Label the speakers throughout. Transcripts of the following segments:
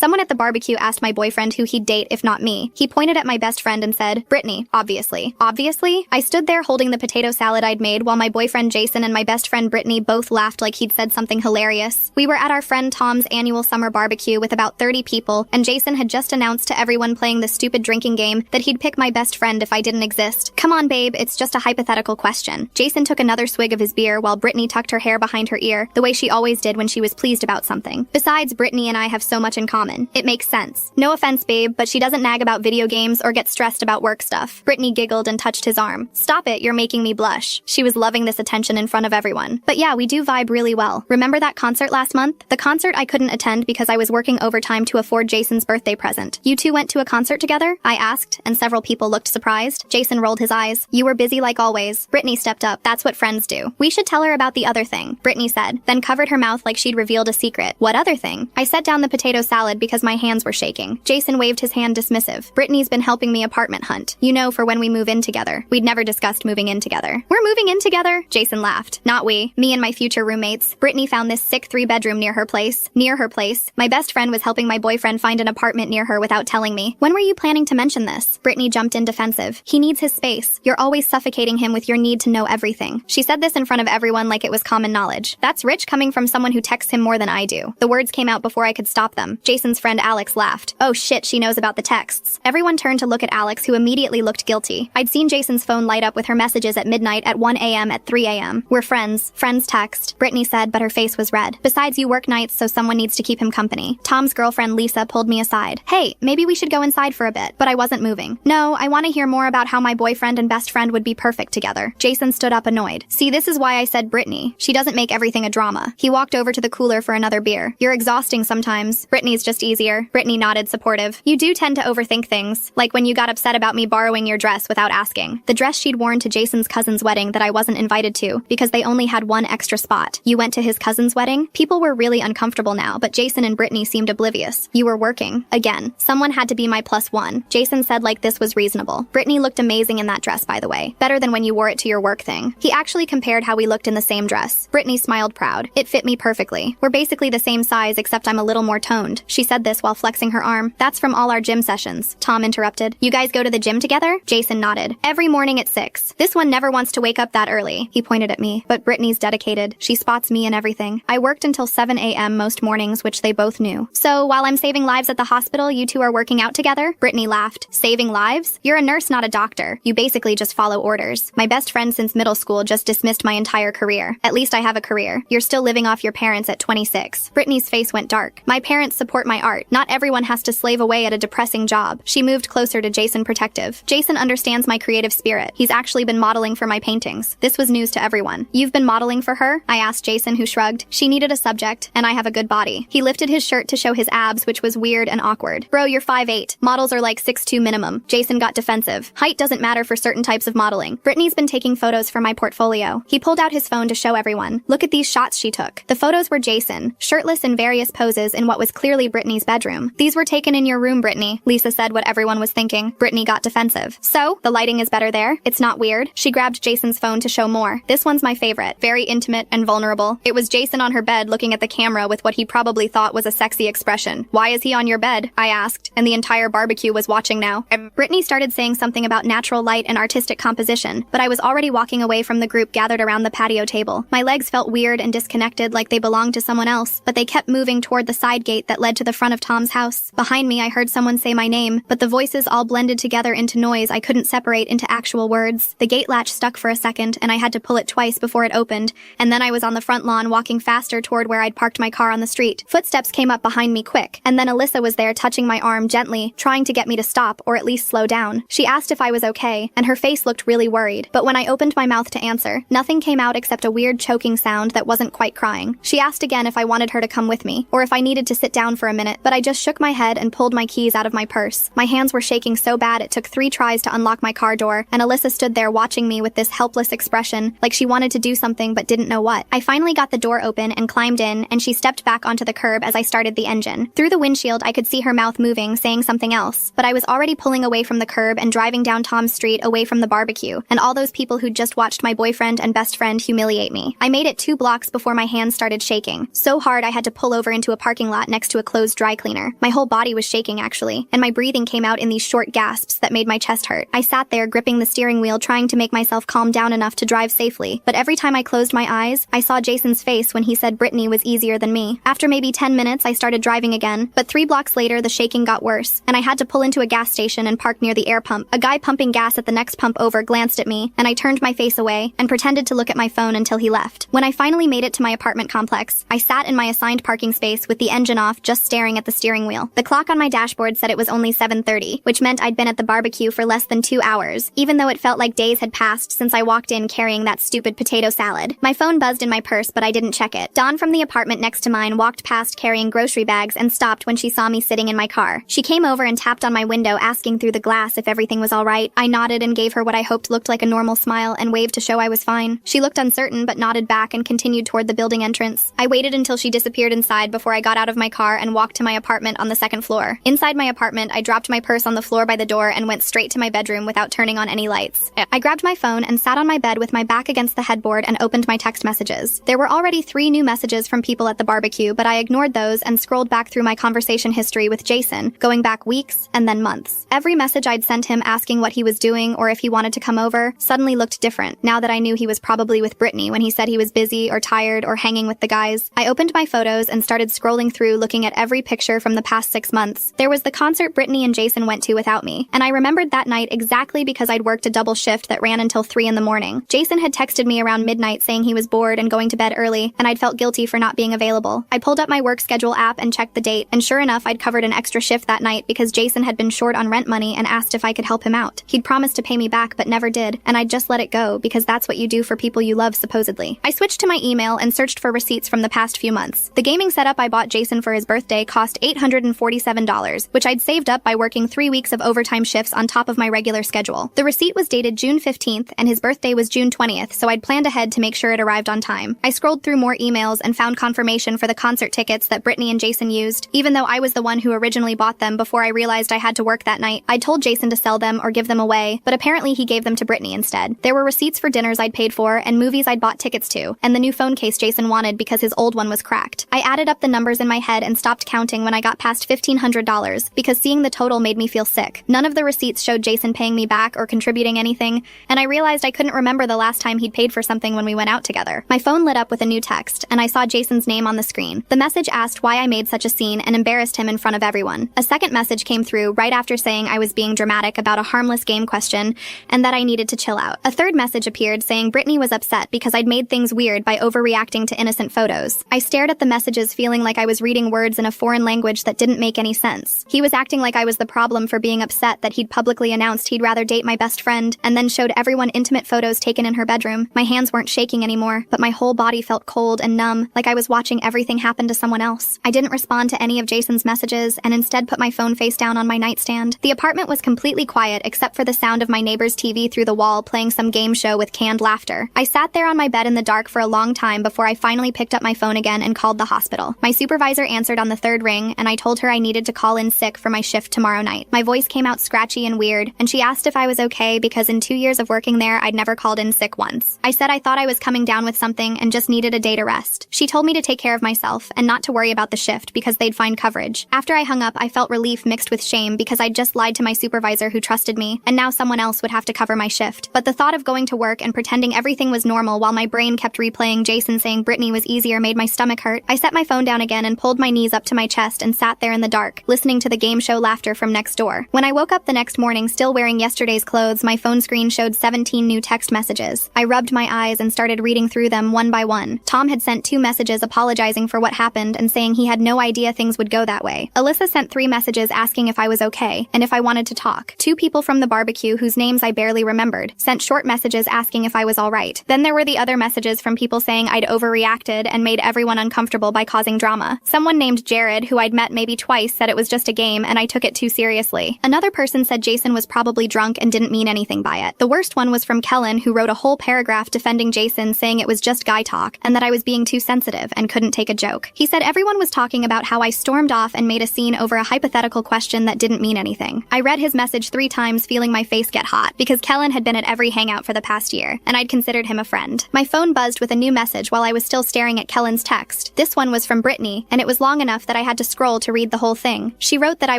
Speaker 1: Someone at the barbecue asked my boyfriend who he'd date if not me. He pointed at my best friend and said, Brittany, obviously. Obviously? I stood there holding the potato salad I'd made while my boyfriend Jason and my best friend Brittany both laughed like he'd said something hilarious. We were at our friend Tom's annual summer barbecue with about 30 people, and Jason had just announced to everyone playing the stupid drinking game that he'd pick my best friend if I didn't exist. Come on, babe, it's just a hypothetical question. Jason took another swig of his beer while Brittany tucked her hair behind her ear, the way she always did when she was pleased about something. Besides, Brittany and I have so much in common. It makes sense. No offense, babe, but she doesn't nag about video games or get stressed about work stuff. Brittany giggled and touched his arm. Stop it, you're making me blush. She was loving this attention in front of everyone. But yeah, we do vibe really well. Remember that concert last month? The concert I couldn't attend because I was working overtime to afford Jason's birthday present. You two went to a concert together? I asked, and several people looked surprised. Jason rolled his eyes. You were busy like always. Brittany stepped up. That's what friends do. We should tell her about the other thing, Brittany said, then covered her mouth like she'd revealed a secret. What other thing? I set down the potato salad because my hands were shaking. Jason waved his hand dismissive. Brittany's been helping me apartment hunt. You know, for when we move in together. We'd never discussed moving in together. We're moving in together? Jason laughed. Not we. Me and my future roommates. Brittany found this sick 3-bedroom near her place. My best friend was helping my boyfriend find an apartment near her without telling me. When were you planning to mention this? Brittany jumped in defensive. He needs his space. You're always suffocating him with your need to know everything. She said this in front of everyone like it was common knowledge. That's rich coming from someone who texts him more than I do. The words came out before I could stop them. Jason's friend Alex laughed. Oh shit, she knows about the texts. Everyone turned to look at Alex, who immediately looked guilty. I'd seen Jason's phone light up with her messages at midnight, at 1 a.m., at 3 a.m. We're friends. Friends text. Brittany said, but her face was red. Besides, you work nights, so someone needs to keep him company. Tom's girlfriend Lisa pulled me aside. Hey, maybe we should go inside for a bit. But I wasn't moving. No, I want to hear more about how my boyfriend and best friend would be perfect together. Jason stood up annoyed. See, this is why I said Brittany. She doesn't make everything a drama. He walked over to the cooler for another beer. You're exhausting sometimes. Brittany's just easier. Brittany nodded supportive. You do tend to overthink things. Like when you got upset about me borrowing your dress without asking. The dress she'd worn to Jason's cousin's wedding that I wasn't invited to because they only had one extra spot. You went to his cousin's wedding? People were really uncomfortable now, but Jason and Brittany seemed oblivious. You were working. Again, someone had to be my +1. Jason said like this was reasonable. Brittany looked amazing in that dress, by the way. Better than when you wore it to your work thing. He actually compared how we looked in the same dress. Brittany smiled proud. It fit me perfectly. We're basically the same size except I'm a little more toned. She said this while flexing her arm. That's from all our gym sessions. Tom interrupted. You guys go to the gym together? Jason nodded. Every morning at 6. This one never wants to wake up that early. He pointed at me. But Brittany's dedicated. She spots me and everything. I worked until 7 a.m. most mornings, which they both knew. So while I'm saving lives at the hospital, you two are working out together? Brittany laughed. Saving lives? You're a nurse, not a doctor. You basically just follow orders. My best friend since middle school just dismissed my entire career. At least I have a career. You're still living off your parents at 26. Brittany's face went dark. My parents support my art. Not everyone has to slave away at a depressing job. She moved closer to Jason protective. Jason understands my creative spirit. He's actually been modeling for my paintings. This was news to everyone. You've been modeling for her? I asked Jason, who shrugged. She needed a subject, and I have a good body. He lifted his shirt to show his abs, which was weird and awkward. Bro, you're 5'8". Models are like 6'2" minimum. Jason got defensive. Height doesn't matter for certain types of modeling. Brittany's been taking photos for my portfolio. He pulled out his phone to show everyone. Look at these shots she took. The photos were Jason, shirtless in various poses in what was clearly Brittany's bedroom. These were taken in your room, Brittany. Lisa said what everyone was thinking. Brittany got defensive. So, the lighting is better there? It's not weird? She grabbed Jason's phone to show more. This one's my favorite. Very intimate and vulnerable. It was Jason on her bed looking at the camera with what he probably thought was a sexy expression. Why is he on your bed? I asked, and the entire barbecue was watching now. Brittany started saying something about natural light and artistic composition, but I was already walking away from the group gathered around the patio table. My legs felt weird and disconnected like they belonged to someone else, but they kept moving toward the side gate that led to the front of Tom's house. Behind me, I heard someone say my name, but the voices all blended together into noise I couldn't separate into actual words. The gate latch stuck for a second, and I had to pull it twice before it opened, and then I was on the front lawn walking faster toward where I'd parked my car on the street. Footsteps came up behind me quick, and then Alyssa was there touching my arm gently, trying to get me to stop or at least slow down. She asked if I was okay, and her face looked really worried, but when I opened my mouth to answer, nothing came out except a weird choking sound that wasn't quite crying. She asked again if I wanted her to come with me, or if I needed to sit down for a minute, but I just shook my head and pulled my keys out of my purse. My hands were shaking so bad it took 3 tries to unlock my car door, and Alyssa stood there watching me with this helpless expression, like she wanted to do something but didn't know what. I finally got the door open and climbed in, and she stepped back onto the curb as I started the engine. Through the windshield, I could see her mouth moving, saying something else, but I was already pulling away from the curb and driving down Tom's street away from the barbecue, and all those people who'd just watched my boyfriend and best friend humiliate me. I made it 2 blocks before my hands started shaking. So hard I had to pull over into a parking lot next to a closed clothes dry cleaner. My whole body was shaking, actually, and my breathing came out in these short gasps that made my chest hurt. I sat there gripping the steering wheel, trying to make myself calm down enough to drive safely, but every time I closed my eyes, I saw Jason's face when he said Brittany was easier than me. After maybe 10 minutes, I started driving again, but 3 blocks later, the shaking got worse, and I had to pull into a gas station and park near the air pump. A guy pumping gas at the next pump over glanced at me, and I turned my face away and pretended to look at my phone until he left. When I finally made it to my apartment complex, I sat in my assigned parking space with the engine off, just staring at the steering wheel. The clock on my dashboard said it was only 7:30, which meant I'd been at the barbecue for less than 2 hours, even though it felt like days had passed since I walked in carrying that stupid potato salad. My phone buzzed in my purse, but I didn't check it. Dawn from the apartment next to mine walked past carrying grocery bags and stopped when she saw me sitting in my car. She came over and tapped on my window, asking through the glass if everything was all right. I nodded and gave her what I hoped looked like a normal smile and waved to show I was fine. She looked uncertain but nodded back and continued toward the building entrance. I waited until she disappeared inside before I got out of my car and walked to my apartment on the second floor. Inside my apartment, I dropped my purse on the floor by the door and went straight to my bedroom without turning on any lights. I grabbed my phone and sat on my bed with my back against the headboard and opened my text messages. There were already 3 new messages from people at the barbecue, but I ignored those and scrolled back through my conversation history with Jason, going back weeks and then months. Every message I'd sent him asking what he was doing or if he wanted to come over suddenly looked different, now that I knew he was probably with Brittany when he said he was busy or tired or hanging with the guys. I opened my photos and started scrolling through, looking at every picture from the past 6 months. There was the concert Brittany and Jason went to without me, and I remembered that night exactly because I'd worked a double shift that ran until 3 in the morning. Jason had texted me around midnight saying he was bored and going to bed early, and I'd felt guilty for not being available. I pulled up my work schedule app and checked the date, and sure enough, I'd covered an extra shift that night because Jason had been short on rent money and asked if I could help him out. He'd promised to pay me back but never did, and I'd just let it go because that's what you do for people you love, supposedly. I switched to my email and searched for receipts from the past few months. The gaming setup I bought Jason for his birthday cost $847, which I'd saved up by working 3 weeks of overtime shifts on top of my regular schedule. The receipt was dated June 15th, and his birthday was June 20th, so I'd planned ahead to make sure it arrived on time. I scrolled through more emails and found confirmation for the concert tickets that Brittany and Jason used, even though I was the one who originally bought them before I realized I had to work that night. I told Jason to sell them or give them away, but apparently he gave them to Brittany instead. There were receipts for dinners I'd paid for and movies I'd bought tickets to, and the new phone case Jason wanted because his old one was cracked. I added up the numbers in my head and stopped counting when I got past $1,500 because seeing the total made me feel sick. None of the receipts showed Jason paying me back or contributing anything, and I realized I couldn't remember the last time he'd paid for something when we went out together. My phone lit up with a new text, and I saw Jason's name on the screen. The message asked why I made such a scene and embarrassed him in front of everyone. A second message came through right after saying I was being dramatic about a harmless game question and that I needed to chill out. A third message appeared saying Brittany was upset because I'd made things weird by overreacting to innocent photos. I stared at the messages feeling like I was reading words in a foreign language that didn't make any sense. He was acting like I was the problem for being upset that he'd publicly announced he'd rather date my best friend and then showed everyone intimate photos taken in her bedroom. My hands weren't shaking anymore, but my whole body felt cold and numb, like I was watching everything happen to someone else. I didn't respond to any of Jason's messages and instead put my phone face down on my nightstand. The apartment was completely quiet except for the sound of my neighbor's TV through the wall playing some game show with canned laughter. I sat there on my bed in the dark for a long time before I finally picked up my phone again and called the hospital. My supervisor answered on the third ring, and I told her I needed to call in sick for my shift tomorrow night. My voice came out scratchy and weird, and she asked if I was okay because in 2 years of working there, I'd never called in sick once. I said I thought I was coming down with something and just needed a day to rest. She told me to take care of myself and not to worry about the shift because they'd find coverage. After I hung up, I felt relief mixed with shame because I'd just lied to my supervisor who trusted me, and now someone else would have to cover my shift. But the thought of going to work and pretending everything was normal while my brain kept replaying Jason saying Brittany was easier made my stomach hurt. I set my phone down again and pulled my knees up to my chest and sat there in the dark, listening to the game show laughter from next door. When I woke up the next morning still wearing yesterday's clothes, my phone screen showed 17 new text messages. I rubbed my eyes and started reading through them one by one. Tom had sent 2 messages apologizing for what happened and saying he had no idea things would go that way. Alyssa sent 3 messages asking if I was okay and if I wanted to talk. 2 people from the barbecue whose names I barely remembered sent short messages asking if I was alright. Then there were the other messages from people saying I'd overreacted and made everyone uncomfortable by causing drama. Someone named Jared, who I'd met maybe twice, said it was just a game and I took it too seriously. Another person said Jason was probably drunk and didn't mean anything by it. The worst one was from Kellen, who wrote a whole paragraph defending Jason, saying it was just guy talk and that I was being too sensitive and couldn't take a joke. He said everyone was talking about how I stormed off and made a scene over a hypothetical question that didn't mean anything. I read his message 3 times feeling my face get hot because Kellen had been at every hangout for the past year and I'd considered him a friend. My phone buzzed with a new message while I was still staring at Kellen's text. This one was from Brittany, and it was long enough that I had to scroll to read the whole thing. She wrote that I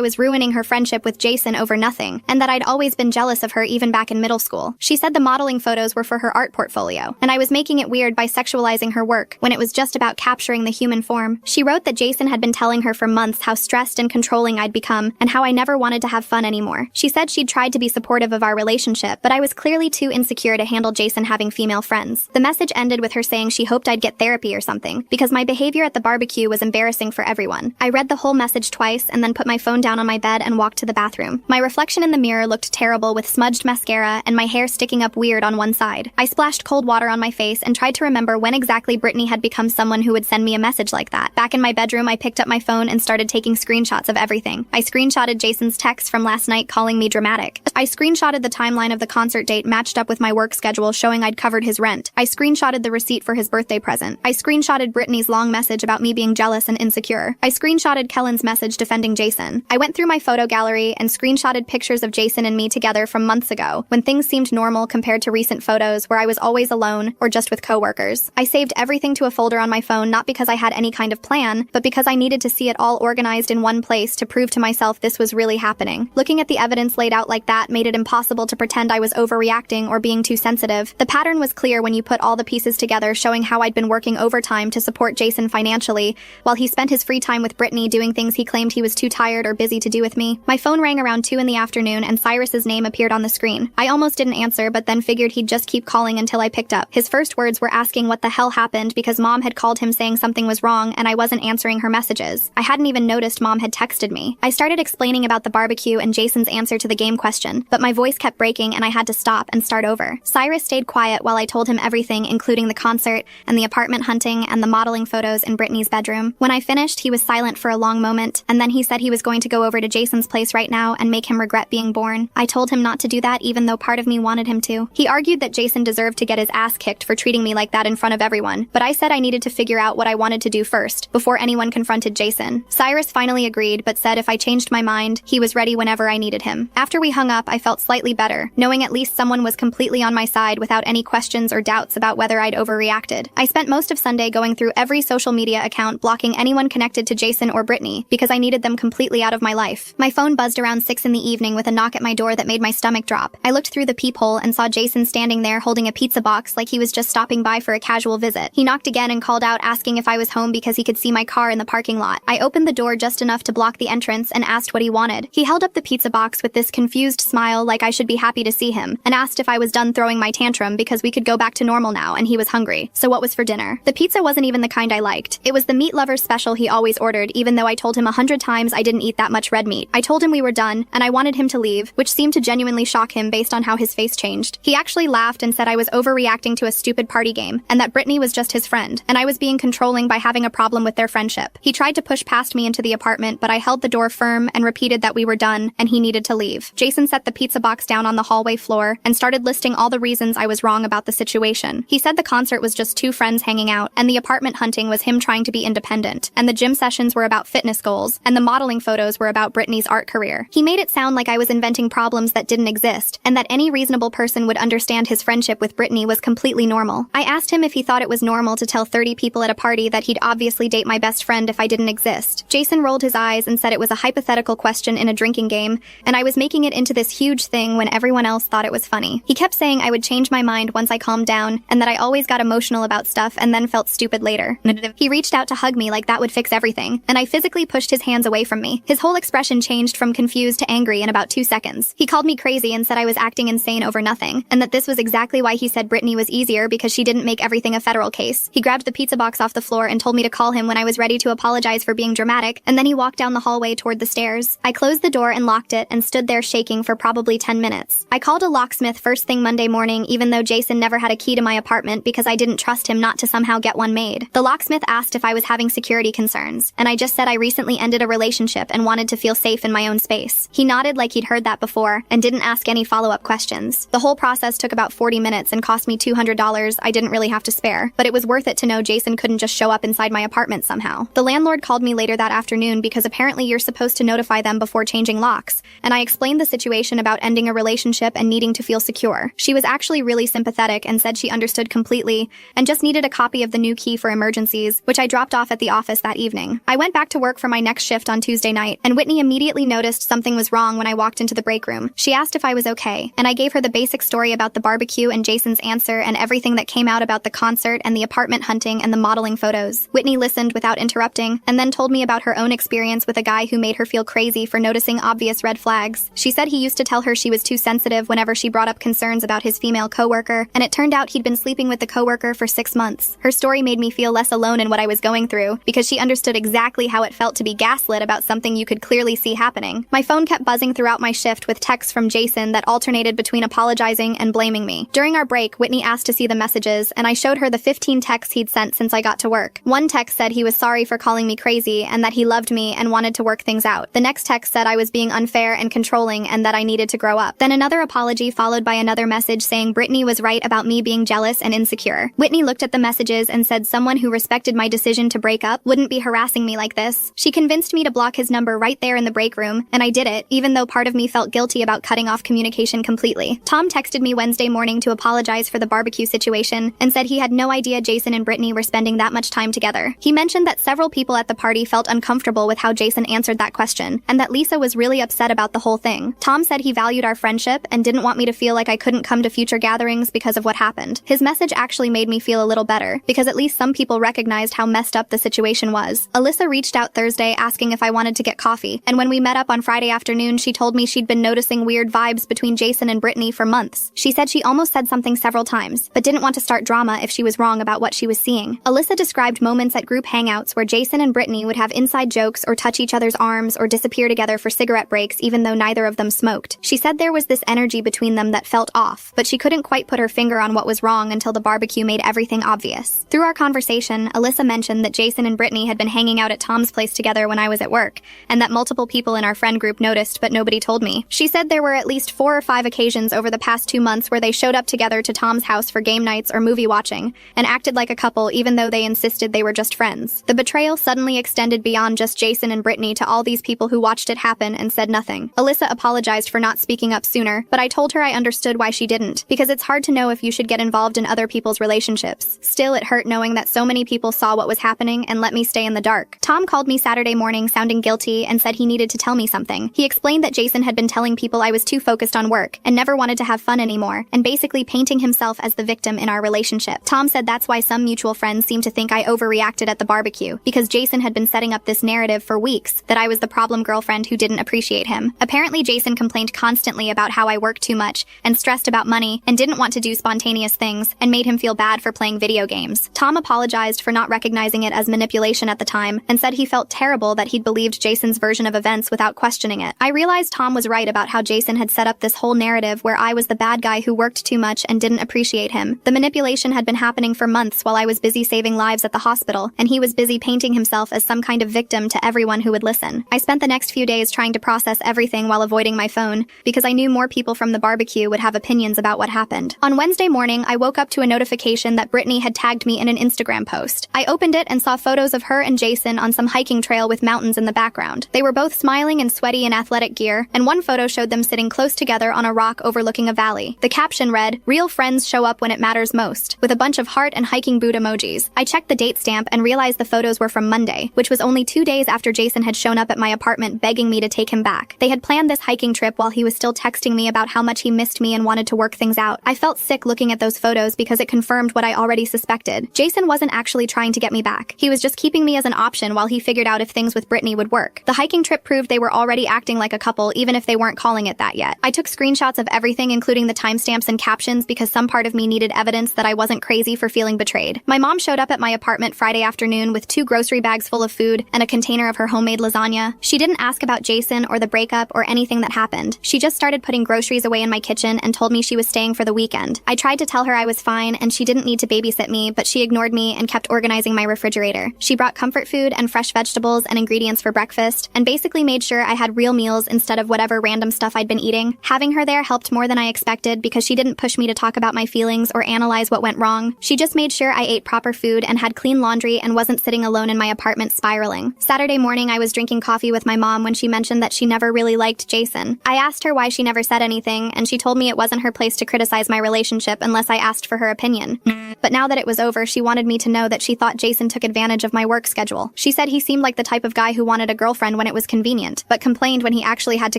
Speaker 1: was ruining her friendship with Jason over nothing, and that I'd always been jealous of her even back in middle school. She said the modeling photos were for her art portfolio, and I was making it weird by sexualizing her work when it was just about capturing the human form. She wrote that Jason had been telling her for months how stressed and controlling I'd become and how I never wanted to have fun anymore. She said she'd tried to be supportive of our relationship, but I was clearly too insecure to handle Jason having female friends. The message ended with her saying she hoped I'd get therapy or something, because my behavior at the barbecue was embarrassing for everyone. I read the whole message twice and then put my phone down on my bed and walked to the bathroom. My reflection in the mirror looked terrible with smudged mascara and my hair sticking up weird on one side. I splashed cold water on my face and tried to remember when exactly Brittany had become someone who would send me a message like that. Back in my bedroom, I picked up my phone and started taking screenshots of everything. I screenshotted Jason's text from last night calling me dramatic. I screenshotted the timeline of the concert date matched up with my work schedule showing I'd covered his rent. I screenshotted the receipt for his birthday present. I screenshotted Brittany's long message about me being jealous and insecure. I screenshotted Kellen's message defending Jason. I went through my photo gallery and screenshotted pictures of Jason and me together from months ago, when things seemed normal compared to recent photos where I was always alone or just with coworkers. I saved everything to a folder on my phone not because I had any kind of plan, but because I needed to see it all organized in one place to prove to myself this was really happening. Looking at the evidence laid out like that made it impossible to pretend I was overreacting or being too sensitive. The pattern was clear when you put all the pieces together, showing how I'd been working overtime to support Jason financially, while he spent his free time with Brittany doing things he claimed he was too tired or busy to do with me. My phone rang around 2 in the afternoon and Cyrus's name appeared on the screen. I almost didn't answer, but then figured he'd just keep calling until I picked up. His first words were asking what the hell happened because Mom had called him saying something was wrong and I wasn't answering her messages. I hadn't even noticed Mom had texted me. I started explaining about the barbecue and Jason's answer to the game question, but my voice kept breaking and I had to stop and start over. Cyrus stayed quiet while I told him everything, including the concert and the apartment hunting and the modeling photos in Brittany's bedroom. When I finished, he was silent for a long moment, and then he said he was going to go over to Jason's place right now and make him regret being born. I told him not to do that even though part of me wanted him to. He argued that Jason deserved to get his ass kicked for treating me like that in front of everyone, but I said I needed to figure out what I wanted to do first, before anyone confronted Jason. Cyrus finally agreed, but said if I changed my mind, he was ready whenever I needed him. After we hung up, I felt slightly better, knowing at least someone was completely on my side without any questions or doubts about whether I'd overreacted. I spent most of Sunday going through every social media account, blocking anyone connected to Jason or Brittany, because I needed them completely out of my life. My phone buzzed around 6 in the evening with a knock at my door that made my stomach drop. I looked through the peephole and saw Jason standing there holding a pizza box like he was just stopping by for a casual visit. He knocked again and called out asking if I was home because he could see my car in the parking lot. I opened the door just enough to block the entrance and asked what he wanted. He held up the pizza box with this confused smile like I should be happy to see him, and asked if I was done throwing my tantrum because we could go back to normal now and he was hungry. So what was for dinner? The pizza wasn't even the kind I liked. It was the meat lover special he always ordered, even though I told him 100 times I didn't eat that much red meat. I told him we were done, and I wanted him to leave, which seemed to genuinely shock him based on how his face changed. He actually laughed and said I was overreacting to a stupid party game, and that Brittany was just his friend, and I was being controlling by having a problem with their friendship. He tried to push past me into the apartment, but I held the door firm and repeated that we were done, and he needed to leave. Jason set the pizza box down on the hallway floor and started listing all the reasons I was wrong about the situation. He said the concert was just 2 friends hanging out, and the apartment hunting was him trying to be independent, and the gym sessions were about fitness goals, and the modeling photos were about Brittany's art career. He made it sound like I was inventing problems that didn't exist, and that any reasonable person would understand his friendship with Brittany was completely normal. I asked him if he thought it was normal to tell 30 people at a party that he'd obviously date my best friend if I didn't exist. Jason rolled his eyes and said it was a hypothetical question in a drinking game, and I was making it into this huge thing when everyone else thought it was funny. He kept saying I would change my mind once I calmed down, and that I always got emotional about stuff and then felt stupid later. He reached out to hug me like that would fix everything, and I physically pushed his hands away from me. His whole expression changed from confused to angry in about 2 seconds. He called me crazy and said I was acting insane over nothing, and that this was exactly why he said Brittany was easier because she didn't make everything a federal case. He grabbed the pizza box off the floor and told me to call him when I was ready to apologize for being dramatic, and then he walked down the hallway toward the stairs. I closed the door and locked it and stood there shaking for probably 10 minutes. I called a locksmith first thing Monday morning, even though Jason never had a key to my apartment because I didn't trust him not to somehow get one made. The locksmith asked if I was having security concerns, and I just said I recently ended a relationship and wanted to feel safe in my own space. He nodded like he'd heard that before and didn't ask any follow-up questions. The whole process took about 40 minutes and cost me $200 I didn't really have to spare, but it was worth it to know Jason couldn't just show up inside my apartment somehow. The landlord called me later that afternoon because apparently you're supposed to notify them before changing locks, and I explained the situation about ending a relationship and needing to feel secure. She was actually really sympathetic and said she understood completely and just needed a copy of the new key for emergencies, which I dropped off at the office that evening. I went back to work for my next shift on Tuesday night, and Whitney immediately noticed something was wrong when I walked into the break room. She asked if I was okay, and I gave her the basic story about the barbecue and Jason's answer and everything that came out about the concert and the apartment hunting and the modeling photos. Whitney listened without interrupting, and then told me about her own experience with a guy who made her feel crazy for noticing obvious red flags. She said he used to tell her she was too sensitive whenever she brought up concerns about his female coworker, and it turned out he'd been sleeping with the coworker for 6 months. Her story made me feel less alone in what I was going through, because she understood exactly how it felt to be gaslit about something you could clearly see happening. My phone kept buzzing throughout my shift with texts from Jason that alternated between apologizing and blaming me. During our break, Whitney asked to see the messages, and I showed her the 15 texts he'd sent since I got to work. One text said he was sorry for calling me crazy and that he loved me and wanted to work things out. The next text said I was being unfair and controlling and that I needed to grow up. Then another apology followed by another message saying Brittany was right about me being jealous and insecure. Whitney looked at the messages and said someone who respected my decision to break up wouldn't be harassing me like this. She convinced me to block his number right there in the break room, and I did it, even though part of me felt guilty about cutting off communication completely. Tom texted me Wednesday morning to apologize for the barbecue situation and said he had no idea Jason and Brittany were spending that much time together. He mentioned that several people at the party felt uncomfortable with how Jason answered that question, and that Lisa was really upset about the whole thing. Tom said he valued our friendship and didn't want me to feel like I couldn't come to future gatherings because of what happened. His message actually made me feel a little better, because at least some people recognized how messed up the situation was. Alyssa reached out Thursday asking if I wanted to get coffee, and when we met up on Friday afternoon, she told me she'd been noticing weird vibes between Jason and Brittany for months. She said she almost said something several times, but didn't want to start drama if she was wrong about what she was seeing. Alyssa described moments at group hangouts where Jason and Brittany would have inside jokes or touch each other's arms or disappear together for cigarette breaks even though neither of them smoked. She said there was this energy between them that felt off, but she couldn't quite put her finger on what was wrong until the barbecue made everything obvious. Through our conversation, Alyssa mentioned that Jason and Brittany had been hanging out at Tom's place together when I was at work, and that multiple people in our friend group noticed but nobody told me. She said there were at least 4 or 5 occasions over the past 2 months where they showed up together to Tom's house for game nights or movie watching, and acted like a couple even though they insisted they were just friends. The betrayal suddenly extended beyond just Jason and Brittany to all these people who watched it happen and said nothing. Alyssa apologized for not speaking up sooner, but I told her I understood why she didn't, because it's hard to know if you should get involved in other people's relationships. Still, it hurt knowing that so many people saw what was happening and let me stay in the dark. Tom called me Saturday morning sounding guilty and said he needed to tell me something. He explained that Jason had been telling people I was too focused on work and never wanted to have fun anymore, and basically painting himself as the victim in our relationship. Tom said that's why some mutual friends seemed to think I overreacted at the barbecue, because Jason had been setting up this narrative for weeks that I was the problem girlfriend who didn't appreciate him. Apparently Jason complained constantly about how I worked too much and stressed about money and didn't want to do spontaneous things and made him feel bad for playing video games. Tom apologized for not recognizing it as manipulation at the time and said he felt terrible that he'd believed Jason's version of events without questioning it. I realized Tom was right about how Jason had set up this whole narrative where I was the bad guy who worked too much and didn't appreciate him. The manipulation had been happening for months while I was busy saving lives at the hospital, and he was busy painting himself as some kind of victim to everyone who would listen. I spent the next few days trying to process everything while avoiding my phone, because I knew more people from the barbecue would have opinions about what happened. On Wednesday morning, I woke up to a notification that Brittany had tagged me in an Instagram post. I opened it and saw photos of her and Jason on some hiking trail with mountains in the background. They were both smiling and sweaty in athletic gear, and one photo showed them sitting close together on a rock overlooking a valley. The caption read, "Real friends show up when it matters most," with a bunch of heart and hiking boot emojis. I checked the date stamp and realized the photos were from Monday, which was only 2 days after Jason had shown up at my apartment begging me to take him back. They had planned this hiking trip while he was still texting me about how much he missed me and wanted to work things out. I felt sick looking at those photos because it confirmed what I already suspected. Jason wasn't actually trying to get me back. He was just keeping me as an option while he figured out if things with Brittany would work. The hiking trip proved they were already acting like a couple even if they weren't calling it that yet. I took screenshots of everything including the timestamps and captions because some part of me needed evidence that I wasn't crazy for feeling betrayed. My mom showed up at my apartment Friday afternoon with 2 grocery bags full of food and a container of her homemade lasagna. She didn't ask about Jason or the breakup or anything that happened. She just started putting groceries away in my kitchen and told me she was staying for the weekend. I tried to tell her I was fine and she didn't need to babysit me, but she ignored me and kept organizing my refrigerator. She brought comfort food and fresh vegetables and ingredients for breakfast and basically made sure I had real meals instead of whatever random stuff I'd been eating. Having her there helped more than I expected because she didn't push me to talk about my feelings or analyze what went wrong. She just made sure I ate proper food and had clean laundry and wasn't sitting alone in my apartment spiraling. Saturday morning, I was drinking coffee with my mom when she mentioned that she never really liked Jason. I asked her why she never said anything, and she told me it wasn't her place to criticize my relationship unless I asked for her opinion. But now that it was over, she wanted me to know that she thought Jason took advantage of my work schedule. She said he seemed like the type of guy who wanted a girlfriend when it was convenient, but complained when he actually had to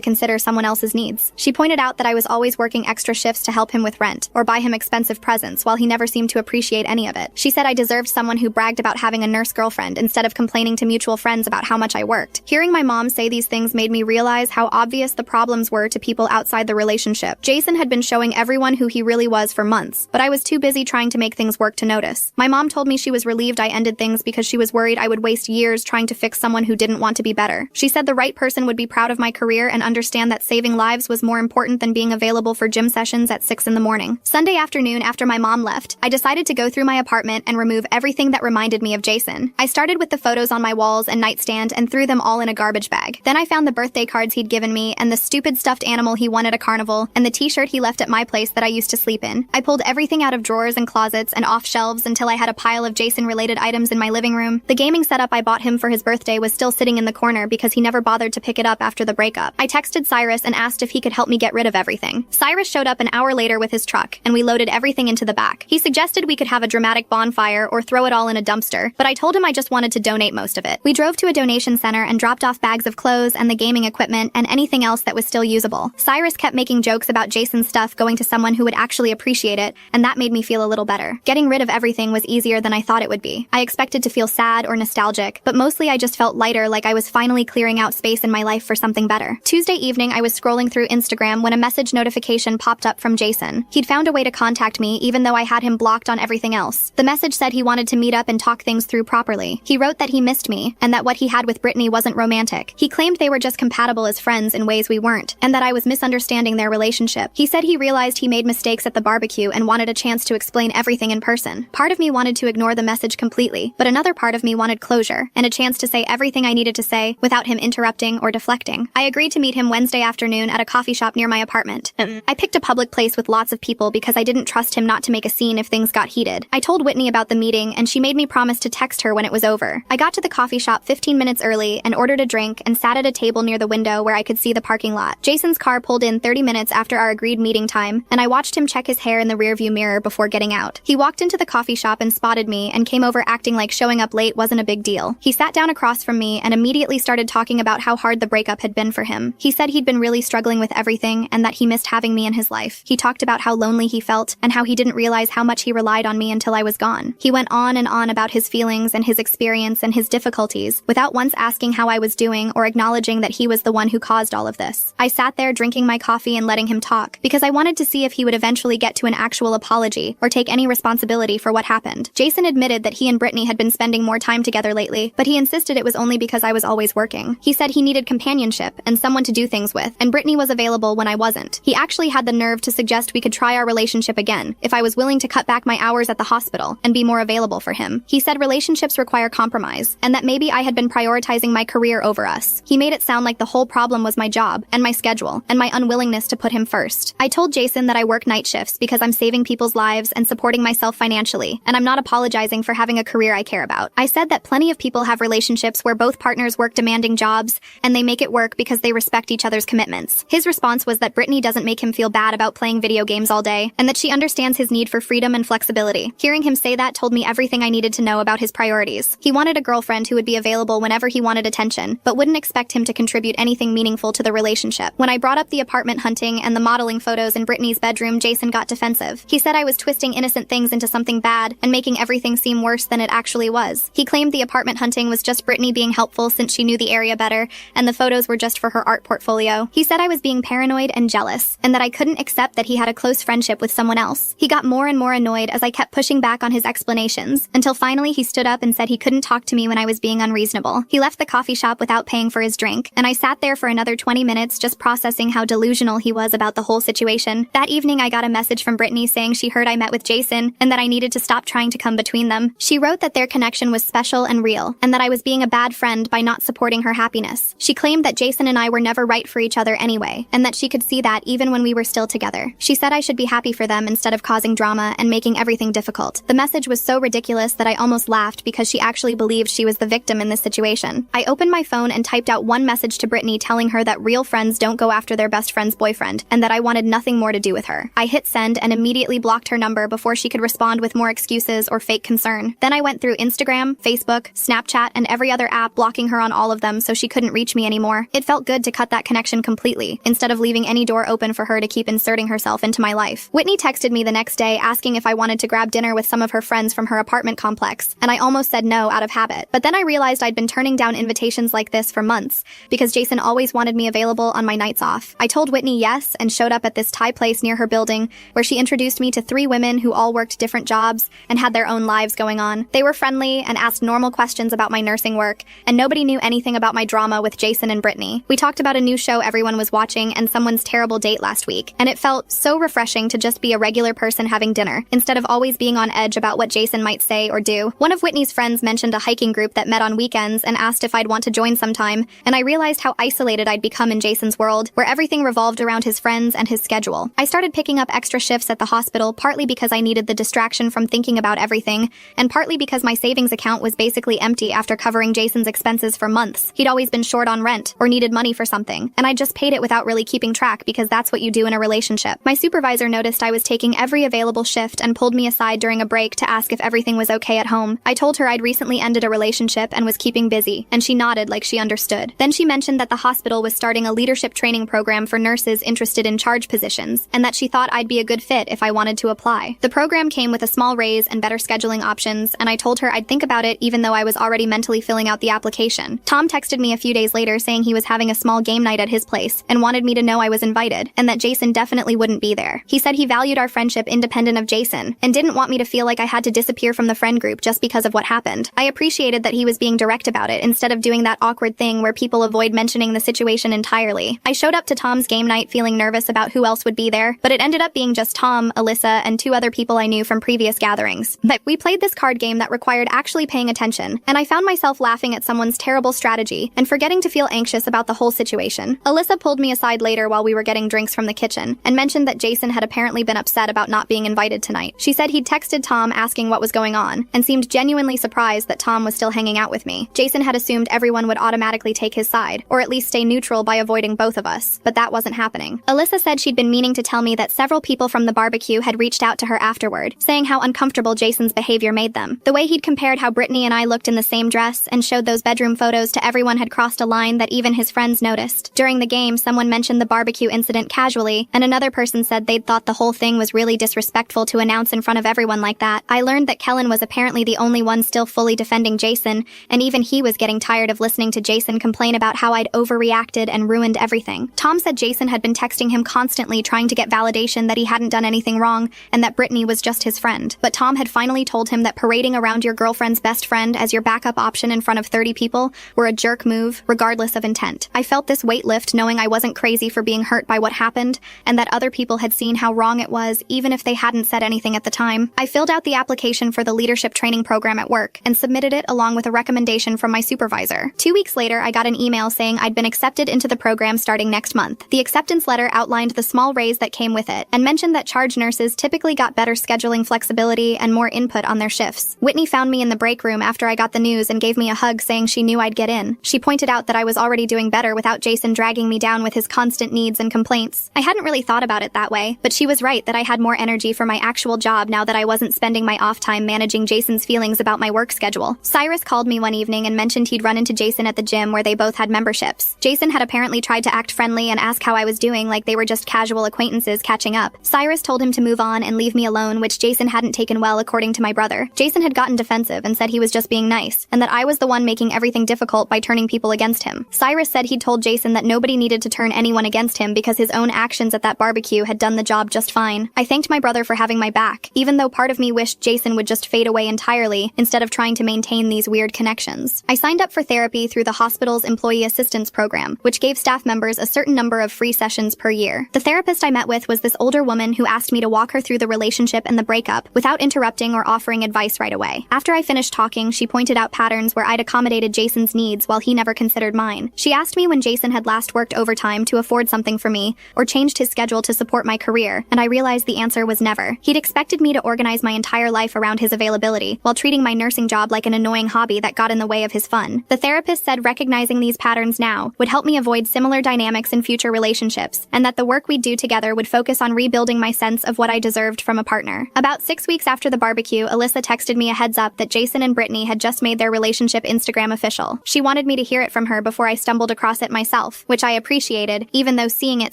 Speaker 1: consider someone else's needs. She pointed out that I was always working extra shifts to help him with rent, or buy him expensive presents while he never seemed to appreciate any of it. She said I deserved someone who bragged about having a nurse girlfriend instead of complaining to mutual friends about how much I worked. Hearing my mom say these things made me realize how obvious the problems were to people outside the relationship. Jason had been showing everyone who he really was for months, but I was too busy trying to make things work to notice. My mom told me she was relieved I ended things because she was worried I would waste years trying to fix someone who didn't want to be better. She said the right person would be proud of my career and understand that saving lives was more important than being available for gym sessions at 6 in the morning. Sunday afternoon, after my mom left, I decided to go through my apartment and remove everything that reminded me of Jason. I started with the photos on my walls and nightstand and threw them all in a garbage bag. Then I found the birthday cards he'd given me and the stupid stuffed animal he won at a carnival and the t-shirt he left at my place that I used to sleep in. I pulled everything out of drawers and closets and off shelves until I had a pile of Jason-related items in my living room. The gaming setup I bought him for his birthday was still sitting in the corner because he never bothered to pick it up after the breakup. I texted Cyrus and asked if he could help me get rid of everything. Cyrus showed up an hour later with his truck, and we loaded everything into the back. He suggested we could have a dramatic bonfire or throw it all in a dumpster, but I told him I just wanted to donate most of it. We drove to a donation center and dropped off bags of clothes and the gaming equipment and anything else that was still usable. Cyrus kept making jokes about Jason's stuff going to someone who would actually appreciate it, and that made me feel a little better. Getting rid of everything was easier than I thought it would be. I expected to feel sad or nostalgic, but mostly I just felt lighter, like I was finally clearing out space in my life for something better. Tuesday evening, I was scrolling through Instagram when a message notification popped up from Jason. He'd found a way to contact me even though I had him blocked on everything else. The message said he wanted to meet up and talk things through properly. He wrote that he missed me, and that what he had with Brittany wasn't romantic. He claimed they were just compatible as friends in ways we weren't, and that I was misunderstanding their relationship. He said he realized he made mistakes at the barbecue and wanted a chance to explain everything in person. Part of me wanted to ignore the message completely, but another part of me wanted closure, and a chance to say everything I needed to say without him interrupting or deflecting. I agreed to meet him Wednesday afternoon at a coffee shop near my apartment. I picked a public place with lots of people because I didn't trust him not to make a scene if things got heated. I told Whitney about the meeting, and she made me promise to text her when it was over. I got to the coffee shop 15 minutes early and ordered a drink and sat at a table near the window where I could see the parking lot. Jason's car pulled in 30 minutes after our agreed meeting time, and I watched him check his hair in the rearview mirror before getting out. He walked into the coffee shop and spotted me and came over acting like showing up late wasn't a big deal. He sat down across from me and immediately started talking about how hard the breakup had been for him. He said he'd been really struggling with everything and that he missed having me in his life. He talked about how lonely he felt and how he didn't realize how much he relied on me until I was gone. He went on and on about his feelings and his experience and his difficulties without once asking how I was doing or acknowledging that he was the one who caused all of this. I sat there drinking my coffee and letting him talk because I wanted to see if he would eventually get to an actual apology or take any responsibility for what happened. Jason admitted that he and Brittany had been spending more time together lately, but he insisted it was only because I was always working. He said he needed companionship and someone to do things with, and Brittany was available when I wasn't. He actually had the nerve to suggest we could try our relationship again if I was willing to cut back my hours at the hospital and be more available for him. He said relationships require compromise, and that maybe I had been prioritizing my career over us. He made it sound like the whole problem was my job and my schedule and my unwillingness to put him first. I told Jason that I work night shifts because I'm saving people's lives and supporting myself financially, and I'm not apologizing for having a career I care about. I said that plenty of people have relationships where both partners work demanding jobs and they make it work because they respect each other's commitments. His response was that Brittany doesn't make him feel bad about playing video games all day and that she understands his need for freedom and flexibility. Hearing him say that told me everything I needed to know about his priorities. He wanted a girlfriend who would be available whenever he wanted attention, but wouldn't expect him to contribute anything meaningful to the relationship. When I brought up the apartment hunting and the modeling photos in Brittany's bedroom, Jason got defensive. He said I was twisting innocent things into something bad and making everything seem worse than it actually was. He claimed the apartment hunting was just Brittany being helpful since she knew the area better, and the photos were just for her art portfolio. He said I was being paranoid and jealous, and that I couldn't accept that he had a close friendship with someone else. He got more and more annoyed as I kept pushing back on his explanations, until finally he stood up and said he couldn't talk to me when I was being unreasonable. He left the coffee shop without paying for his drink, and I sat there for another 20 minutes just processing how delusional he was about the whole situation. That evening I got a message from Brittany saying she heard I met with Jason, and that I needed to stop trying to come between them. She wrote that their connection was special and real, and that I was being a bad friend by not supporting her happiness. She claimed that Jason and I were never right for each other anyway, and that she could see that even when we were still together. She said I should be happy for them instead of causing drama and making everything difficult. The message was so ridiculous that I almost laughed because she actually believed she was the victim in this situation. I opened my phone and typed out one message to Brittany telling her that real friends don't go after their best friend's boyfriend, and that I wanted nothing more to do with her. I hit send and immediately blocked her number before she could respond with more excuses or fake concern. Then I went through Instagram, Facebook, Snapchat, and every other app, blocking her on all of them so she couldn't reach me anymore. It felt good to cut that connection completely, instead of leaving any door open for her to keep inserting herself into my life. Whitney texted me the next day asking if I wanted to grab dinner with some of her friends from her apartment complex, and I almost said no out of habit. But then I realized I'd been turning down invitations like this for months, because Jason always wanted me available on my nights off. I told Whitney yes and showed up at this Thai place near her building, where she introduced me to 3 women who all worked different jobs and had their own lives going on. They were friendly and asked normal questions about my nursing work, and nobody knew anything about my drama with Jason and Brittany. We talked about a new show everyone was watching and someone's terrible date last week, and it felt so refreshing to just be a regular person having dinner, instead of always being on edge about what Jason might say or do. One of Whitney's friends mentioned a hiking group that met on weekends and asked if I'd want to join sometime, and I realized how isolated I'd become in Jason's world, where everything revolved around his friends and his schedule. I started picking up extra shifts at the hospital, partly because I needed the distraction from thinking about everything, and partly because my savings account was basically empty after covering Jason's expenses for months. He'd always been short on rent or needed money for something, and I just paid it without really keeping track because that's what you do in a relationship. My supervisor noticed I was taking every available shift and pulled me aside during a break to ask if everything was okay at home. I told her I'd recently ended a relationship and was keeping busy, and she nodded like she understood. Then she mentioned that the hospital was starting a leadership training program for nurses interested in charge positions, and that she thought I'd be a good fit if I wanted to apply. The program came with a small raise and better scheduling options, and I told her I'd think about it even though I was already mentally filling out the application. Tom texted me a few days later saying he was having a small game night at his place and wanted me to know I was invited, and that Jason definitely wouldn't be there. He said he valued our friendship independent of Jason, and didn't want me to feel like I had to disappear from the friend group just because of what happened. I appreciated that he was being direct about it instead of doing that awkward thing where people avoid mentioning the situation entirely. I showed up to Tom's game night feeling nervous about who else would be there, but it ended up being just Tom, Alyssa, and 2 other people I knew from previous gatherings. But we played this card game that required actually paying attention, and I found myself laughing at someone's terrible strategy and forgetting to feel anxious about the whole situation. Alyssa pulled me aside later while we were getting drinks from the kitchen and mentioned that Jason had apparently been upset about not being invited tonight. She said he'd texted Tom asking what was going on and seemed genuinely surprised that Tom was still hanging out with me. Jason had assumed everyone would automatically take his side, or at least stay neutral by avoiding both of us, but that wasn't happening. Alyssa said she'd been meaning to tell me that several people from the barbecue had reached out to her afterward, saying how uncomfortable Jason's behavior made them. The way he'd compared how Brittany and I looked in the same dress and showed those bedroom photos to everyone had crossed a line that even his friends noticed. During the game, someone mentioned the barbecue incident casually, and another person said they'd thought the whole thing was really disrespectful to announce in front of everyone like that. I learned that Kellen was apparently the only one still fully defending Jason, and even he was getting tired of listening to Jason complain about how I'd overreacted and ruined everything. Tom said Jason had been texting him constantly trying to get validation that he hadn't done anything wrong and that Brittany was just his friend. But Tom had finally told him that parading around your girlfriend's best friend as your backup option in front of 30 people were a jerk move, regardless of intent. I felt this weight lift knowing I wasn't crazy for being hurt by what happened, and that other people had seen how wrong it was even if they hadn't said anything at the time. I filled out the application for the leadership training program at work and submitted it along with a recommendation from my supervisor. 2 weeks later, I got an email saying I'd been accepted into the program starting next month. The acceptance letter outlined the small raise that came with it and mentioned that charge nurses typically got better scheduling flexibility and more input on their shifts. Whitney found me in the break room after I got the news and gave me a hug saying she knew I'd get in. She pointed out that I was already doing better without Jason dragging me down with his constant needs and complaints. I hadn't really thought about it that way, but she was right that I had more energy for my actual job now that I wasn't spending my off time managing Jason's feelings about my work schedule. Cyrus called me one evening and mentioned he'd run into Jason at the gym where they both had memberships. Jason had apparently tried to act friendly and ask how I was doing like they were just casual acquaintances catching up. Cyrus told him to move on and leave me alone, which Jason hadn't taken well according to my brother. Jason had gotten defensive and said he was just being nice, and that I was the one making everything difficult by turning people against him. Cyrus said he'd told Jason that nobody needed to turn anyone against him because his own actions at that barbecue had done the job just fine. I thanked my brother for having my back, even though part of me wished Jason would just fade away entirely instead of trying to maintain these weird connections. I signed up for therapy through the hospital's employee assistance program, which gave staff members a certain number of free sessions per year. The therapist I met with was this older woman who asked me to walk her through the relationship and the breakup without interrupting or offering advice right away. After I finished talking, she pointed out patterns where I'd accommodated Jason's needs while he never considered mine. She asked me when Jason had last worked overtime to afford something for me or changed his schedule to support my career, and I realized the answer was never. He'd expected me to organize my entire life around his availability while treating my nursing job like an annoying hobby that got in the way of his fun. The therapist said recognizing these patterns now would help me avoid similar dynamics in future relationships, and that the work we'd do together would focus on rebuilding my sense of what I deserved from a partner. About 6 weeks after the barbecue, Alyssa texted me a heads up that Jason and Brittany had just just made their relationship Instagram official. She wanted me to hear it from her before I stumbled across it myself, which I appreciated, even though seeing it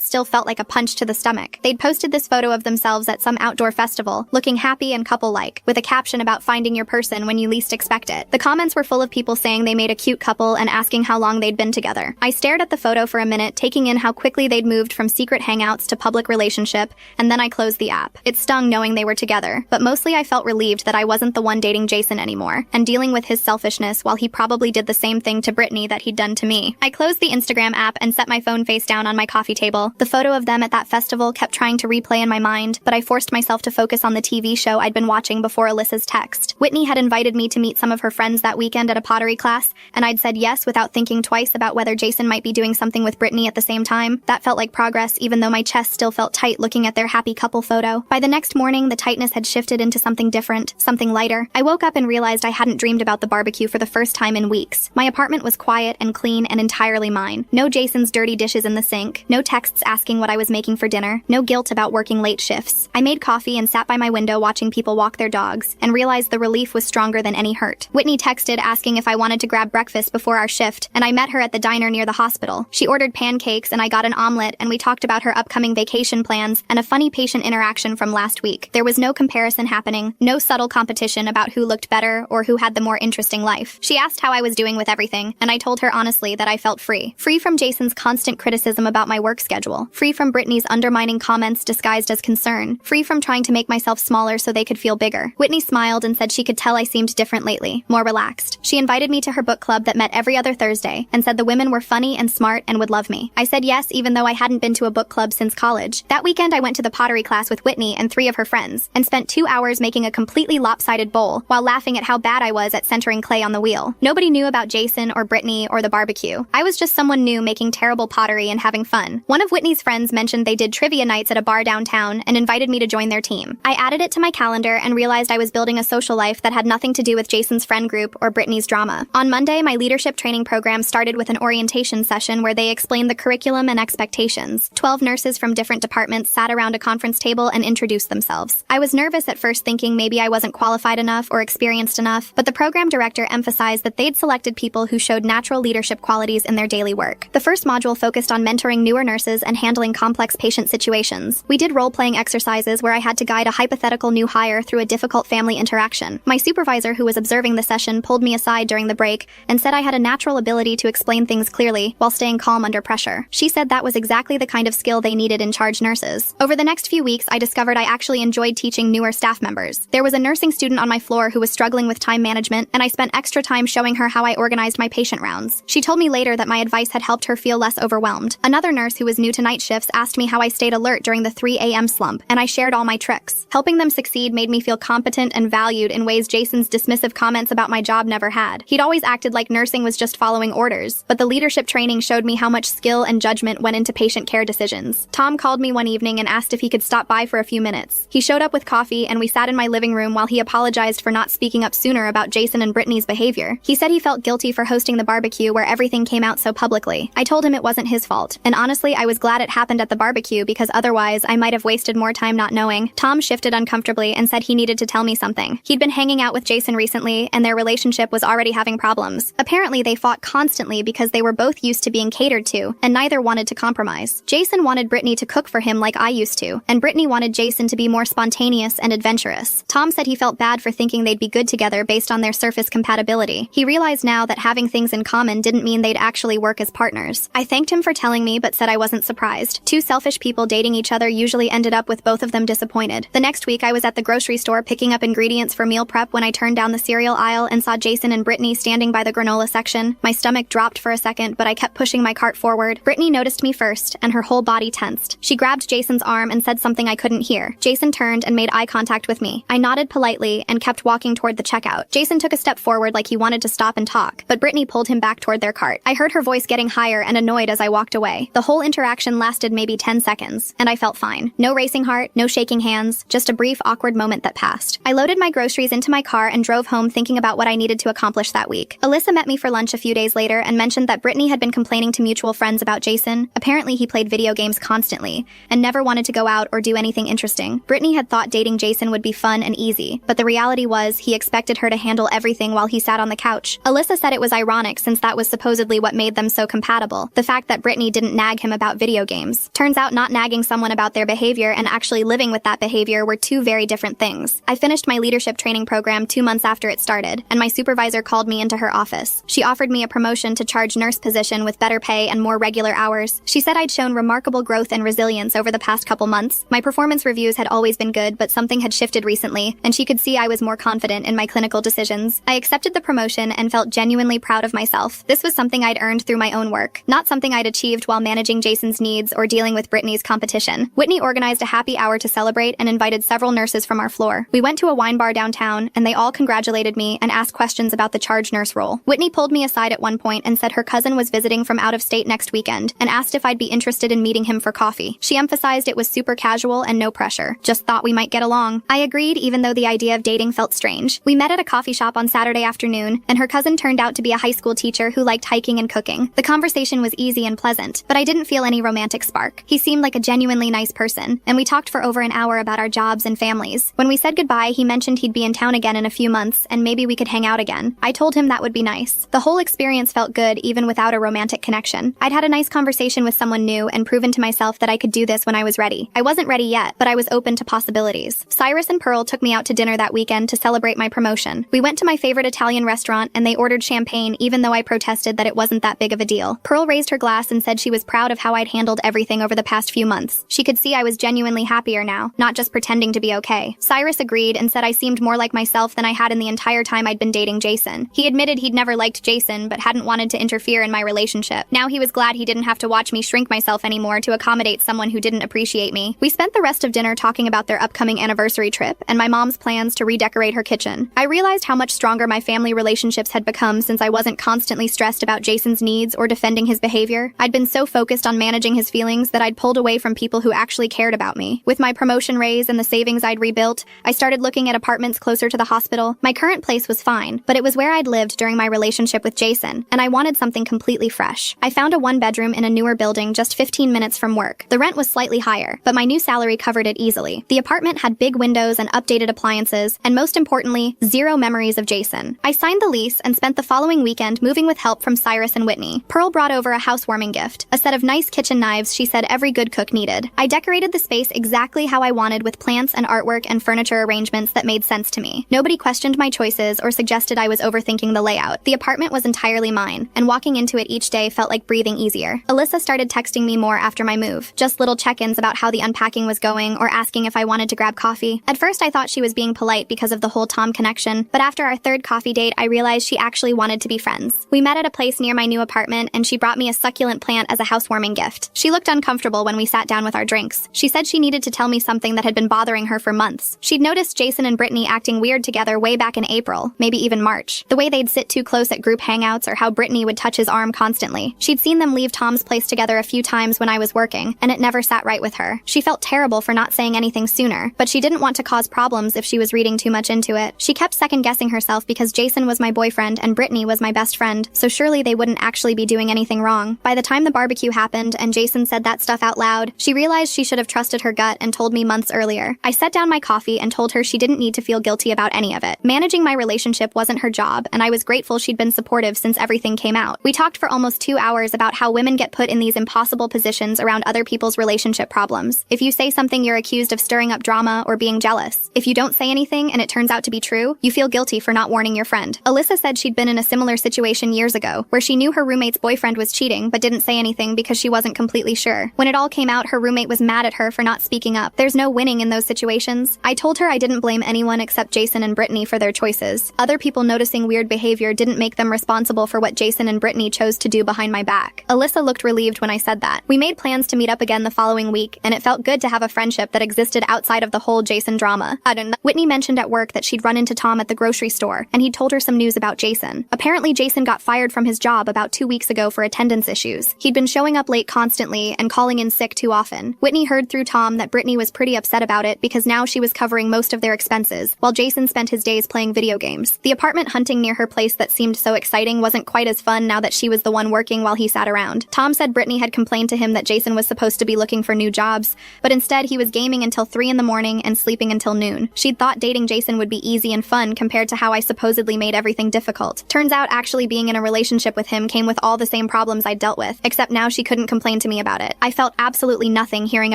Speaker 1: still felt like a punch to the stomach. They'd posted this photo of themselves at some outdoor festival, looking happy and couple-like, with a caption about finding your person when you least expect it. The comments were full of people saying they made a cute couple and asking how long they'd been together. I stared at the photo for a minute, taking in how quickly they'd moved from secret hangouts to public relationship, and then I closed the app. It stung knowing they were together, but mostly I felt relieved that I wasn't the one dating Jason anymore, and dealing with his selfishness while he probably did the same thing to Brittany that he'd done to me. I closed the Instagram app and set my phone face down on my coffee table. The photo of them at that festival kept trying to replay in my mind, but I forced myself to focus on the TV show I'd been watching before Alyssa's text. Whitney had invited me to meet some of her friends that weekend at a pottery class, and I'd said yes without thinking twice about whether Jason might be doing something with Brittany at the same time. That felt like progress, even though my chest still felt tight looking at their happy couple photo. By the next morning, the tightness had shifted into something different, something lighter. I woke up and realized I hadn't dreamed about the barbecue for the first time in weeks. My apartment was quiet and clean and entirely mine. No Jason's dirty dishes in the sink, no texts asking what I was making for dinner, no guilt about working late shifts. I made coffee and sat by my window watching people walk their dogs, and realized the relief was stronger than any hurt. Whitney texted asking if I wanted to grab breakfast before our shift, and I met her at the diner near the hospital. She ordered pancakes and I got an omelet, and we talked about her upcoming vacation plans and a funny patient interaction from last week. There was no comparison happening, no subtle competition about who looked better or who had the more interesting life. She asked how I was doing with everything, and I told her honestly that I felt free. Free from Jason's constant criticism about my work schedule. Free from Brittany's undermining comments disguised as concern. Free from trying to make myself smaller so they could feel bigger. Whitney smiled and said she could tell I seemed different lately, more relaxed. She invited me to her book club that met every other Thursday, and said the women were funny and smart and would love me. I said yes, even though I hadn't been to a book club since college. That weekend I went to the pottery class with Whitney and 3 of her friends, and spent 2 hours making a completely lopsided bowl, while laughing at how bad I was at centering clay on the wheel. Nobody knew about Jason or Brittany or the barbecue. I was just someone new making terrible pottery and having fun. One of Whitney's friends mentioned they did trivia nights at a bar downtown and invited me to join their team. I added it to my calendar and realized I was building a social life that had nothing to do with Jason's friend group or Brittany's drama. On Monday, my leadership training program started with an orientation session where they explained the curriculum and expectations. 12 nurses from different departments sat around a conference table and introduced themselves. I was nervous at first, thinking maybe I wasn't qualified enough or experienced enough, but the program director emphasized that they'd selected people who showed natural leadership qualities in their daily work. The first module focused on mentoring newer nurses and handling complex patient situations. We did role-playing exercises where I had to guide a hypothetical new hire through a difficult family interaction. My supervisor, who was observing the session, pulled me aside during the break and said I had a natural ability to explain things clearly while staying calm under pressure. She said that was exactly the kind of skill they needed in charge nurses. Over the next few weeks, I discovered I actually enjoyed teaching newer staff members. There was a nursing student on my floor who was struggling with time management, and I spent extra time showing her how I organized my patient rounds. She told me later that my advice had helped her feel less overwhelmed. Another nurse who was new to night shifts asked me how I stayed alert during the 3 a.m. slump, and I shared all my tricks. Helping them succeed made me feel competent and valued in ways Jason's dismissive comments about my job never had. He'd always acted like nursing was just following orders, but the leadership training showed me how much skill and judgment went into patient care decisions. Tom called me one evening and asked if he could stop by for a few minutes. He showed up with coffee, and we sat in my living room while he apologized for not speaking up sooner about Jason and Brittany's behavior. He said he felt guilty for hosting the barbecue where everything came out so publicly. I told him it wasn't his fault, and honestly, I was glad it happened at the barbecue because otherwise I might have wasted more time not knowing. Tom shifted uncomfortably and said he needed to tell me something. He'd been hanging out with Jason recently, and their relationship was already having problems. Apparently, they fought constantly because they were both used to being catered to, and neither wanted to compromise. Jason wanted Brittany to cook for him like I used to, and Brittany wanted Jason to be more spontaneous and adventurous. Tom said he felt bad for thinking they'd be good together based on their surface compatibility. He realized now that having things in common didn't mean they'd actually work as partners. I thanked him for telling me, but said I wasn't surprised. Two selfish people dating each other usually ended up with both of them disappointed. The next week, I was at the grocery store picking up ingredients for meal prep when I turned down the cereal aisle and saw Jason and Brittany standing by the granola section. My stomach dropped for a second, but I kept pushing my cart forward. Brittany noticed me first, and her whole body tensed. She grabbed Jason's arm and said something I couldn't hear. Jason turned and made eye contact with me. I nodded politely and kept walking toward the checkout. Jason took a step forward like he wanted to stop and talk, but Brittany pulled him back toward their cart. I heard her voice getting higher and annoyed as I walked away. The whole interaction lasted maybe 10 seconds, and I felt fine. No racing heart, no shaking hands, just a brief, awkward moment that passed. I loaded my groceries into my car and drove home thinking about what I needed to accomplish that week. Alyssa met me for lunch a few days later and mentioned that Brittany had been complaining to mutual friends about Jason. Apparently, he played video games constantly and never wanted to go out or do anything interesting. Brittany had thought dating Jason would be fun and easy, but the reality was he expected her to handle everything everything while he sat on the couch. Alyssa said it was ironic since that was supposedly what made them so compatible. The fact that Brittany didn't nag him about video games. Turns out not nagging someone about their behavior and actually living with that behavior were two very different things. I finished my leadership training program 2 months after it started, and my supervisor called me into her office. She offered me a promotion to charge nurse position with better pay and more regular hours. She said I'd shown remarkable growth and resilience over the past couple months. My performance reviews had always been good, but something had shifted recently, and she could see I was more confident in my clinical decisions. I accepted the promotion and felt genuinely proud of myself. This was something I'd earned through my own work, not something I'd achieved while managing Jason's needs or dealing with Brittany's competition. Whitney organized a happy hour to celebrate and invited several nurses from our floor. We went to a wine bar downtown, and they all congratulated me and asked questions about the charge nurse role. Whitney pulled me aside at one point and said her cousin was visiting from out of state next weekend and asked if I'd be interested in meeting him for coffee. She emphasized it was super casual and no pressure. Just thought we might get along. I agreed, even though the idea of dating felt strange. We met at a coffee shop on Saturday afternoon, and her cousin turned out to be a high school teacher who liked hiking and cooking. The conversation was easy and pleasant, but I didn't feel any romantic spark. He seemed like a genuinely nice person, and we talked for over an hour about our jobs and families. When we said goodbye, he mentioned he'd be in town again in a few months, and maybe we could hang out again. I told him that would be nice. The whole experience felt good, even without a romantic connection. I'd had a nice conversation with someone new and proven to myself that I could do this when I was ready. I wasn't ready yet, but I was open to possibilities. Cyrus and Pearl took me out to dinner that weekend to celebrate my promotion. We went to my favorite Italian restaurant, and they ordered champagne even though I protested that it wasn't that big of a deal. Pearl raised her glass and said she was proud of how I'd handled everything over the past few months. She could see I was genuinely happier now, not just pretending to be okay. Cyrus agreed and said I seemed more like myself than I had in the entire time I'd been dating Jason. He admitted he'd never liked Jason, but hadn't wanted to interfere in my relationship. Now he was glad he didn't have to watch me shrink myself anymore to accommodate someone who didn't appreciate me. We spent the rest of dinner talking about their upcoming anniversary trip and my mom's plans to redecorate her kitchen. I realized how much stronger my family relationships had become since I wasn't constantly stressed about Jason's needs or defending his behavior. I'd been so focused on managing his feelings that I'd pulled away from people who actually cared about me. With my promotion raise and the savings I'd rebuilt, I started looking at apartments closer to the hospital. My current place was fine, but it was where I'd lived during my relationship with Jason, and I wanted something completely fresh. I found a one-bedroom in a newer building just 15 minutes from work. The rent was slightly higher, but my new salary covered it easily. The apartment had big windows and updated appliances, and most importantly, zero memories of Jason. I signed the lease and spent the following weekend moving with help from Cyrus and Whitney. Pearl brought over a housewarming gift, a set of nice kitchen knives she said every good cook needed. I decorated the space exactly how I wanted, with plants and artwork and furniture arrangements that made sense to me. Nobody questioned my choices or suggested I was overthinking the layout. The apartment was entirely mine, and walking into it each day felt like breathing easier. Alyssa started texting me more after my move, just little check-ins about how the unpacking was going or asking if I wanted to grab coffee. At first I thought she was being polite because of the whole Tom connection, but after our third coffee date I realized she actually wanted to be friends. We met at a place near my new apartment, and she brought me a succulent plant as a housewarming gift. She looked uncomfortable when we sat down with our drinks. She said she needed to tell me something that had been bothering her for months. She'd noticed Jason and Brittany acting weird together way back in April, maybe even March. The way they'd sit too close at group hangouts, or how Brittany would touch his arm constantly. She'd seen them leave Tom's place together a few times when I was working, and it never sat right with her. She felt terrible for not saying anything sooner, but she didn't want to cause problems if she was reading too much into it. She kept second-guessing herself because Jason was my boyfriend and Brittany was my best friend, so surely they wouldn't actually be doing anything wrong. By the time the barbecue happened and Jason said that stuff out loud, she realized she should have trusted her gut and told me months earlier. I set down my coffee and told her she didn't need to feel guilty about any of it. Managing my relationship wasn't her job, and I was grateful she'd been supportive since everything came out. We talked for almost 2 hours about how women get put in these impossible positions around other people's relationship problems. If you say something, you're accused of stirring up drama or being jealous. If you don't say anything and it turns out to be true, you feel guilty for not warning your friend. Alyssa said she'd been in a similar situation years ago, where she knew her roommate's boyfriend was cheating but didn't say anything because she wasn't completely sure. When it all came out, her roommate was mad at her for not speaking up. There's no winning in those situations. I told her I didn't blame anyone except Jason and Brittany for their choices. Other people noticing weird behavior didn't make them responsible for what Jason and Brittany chose to do behind my back. Alyssa looked relieved when I said that. We made plans to meet up again the following week, and it felt good to have a friendship that existed outside of the whole Jason drama. Whitney mentioned at work that she'd run into Tom at the grocery store, and he'd told her some news about Jason. Apparently Jason got fired from his job about 2 weeks ago for attendance issues. He'd been showing up late constantly and calling in sick too often. Whitney heard through Tom that Brittany was pretty upset about it because now she was covering most of their expenses, while Jason spent his days playing video games. The apartment hunting near her place that seemed so exciting wasn't quite as fun now that she was the one working while he sat around. Tom said Brittany had complained to him that Jason was supposed to be looking for new jobs, but instead he was gaming until 3 in the morning and sleeping until noon. She'd thought dating Jason would be easy and fun compared to how I supposedly made everything difficult. Turns out actually being in a relationship with him came with all the same problems I'd dealt with, except now she couldn't complain to me about it. I felt absolutely nothing hearing